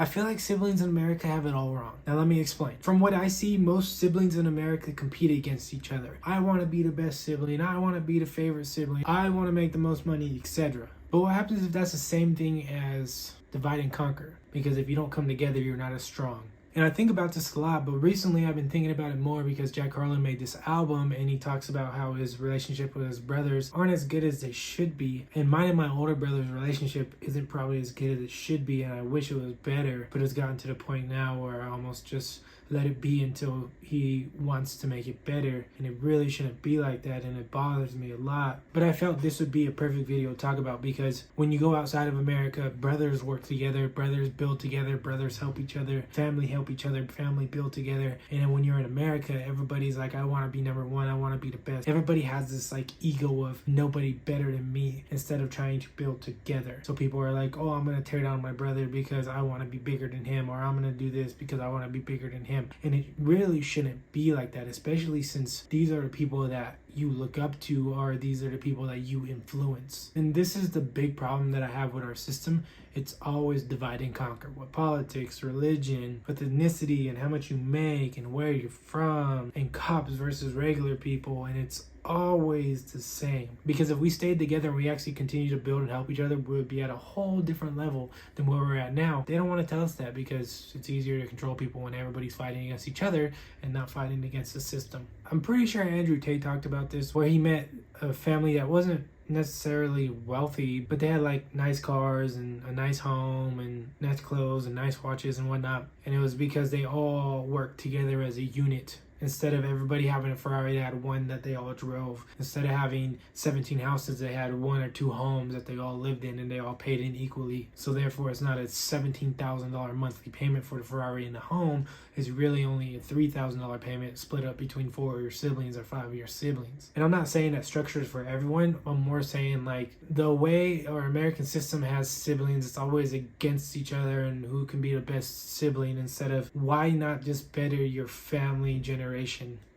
I feel like siblings in America have it all wrong. Now let me explain. From what I see, most siblings in America compete against each other. I want to be the best sibling. I want to be the favorite sibling. I want to make the most money, etc. But what happens if that's the same thing as divide and conquer? Because if you don't come together, you're not as strong. And I think about this a lot, but recently I've been thinking about it more because Jack Harlow made this album and he talks about how his relationship with his brothers aren't as good as they should be. And mine and my older brother's relationship isn't probably as good as it should be, and I wish it was better, but it's gotten to the point now where I almost just let it be until he wants to make it better, and it really shouldn't be like that, and it bothers me a lot. But I felt this would be a perfect video to talk about because when you go outside of America, brothers work together, brothers build together, brothers help each other, family help each other, family build together. And then when you're in America, everybody's like, I want to be number one, I want to be the best. Everybody has this like ego of nobody better than me instead of trying to build together. So people are like, oh, I'm going to tear down my brother because I want to be bigger than him, or I'm going to do this because I want to be bigger than him. And it really shouldn't be like that, especially since these are the people that you look up to, or these are the people that you influence. And this is the big problem that I have with our system. It's always divide and conquer with politics, religion, with ethnicity, and how much you make, and where you're from, and cops versus regular people, and it's always the same. Because if we stayed together and we actually continue to build and help each other, we would be at a whole different level than where we're at now. They don't want to tell us that because it's easier to control people when everybody's fighting against each other and not fighting against the system. I'm pretty sure Andrew Tate talked about this, where he met a family that wasn't necessarily wealthy, but they had like nice cars and a nice home and nice clothes and nice watches and whatnot. And it was because they all worked together as a unit. Instead of everybody having a Ferrari, they had one that they all drove. Instead of having 17 houses, they had one or two homes that they all lived in and they all paid in equally. So therefore, it's not a $17,000 monthly payment for the Ferrari and the home. It's really only a $3,000 payment split up between 4 of your siblings or 5 of your siblings. And I'm not saying that structure is for everyone. I'm more saying like the way our American system has siblings, it's always against each other and who can be the best sibling, instead of why not just better your family generation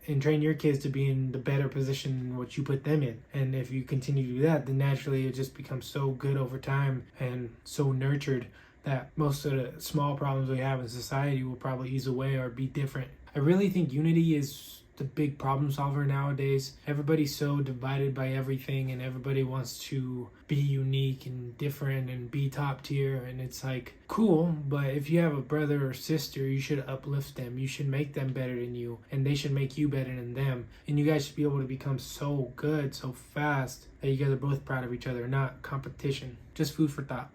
and train your kids to be in the better position than what you put them in. And if you continue to do that, then naturally it just becomes so good over time and so nurtured that most of the small problems we have in society will probably ease away or be different. I really think unity is the big problem solver nowadays. Everybody's so divided by everything, and everybody wants to be unique and different and be top tier, and it's like cool, but if you have a brother or sister, you should uplift them. You should make them better than you, and they should make you better than them, and you guys should be able to become so good so fast that you guys are both proud of each other, not competition. Just food for thought.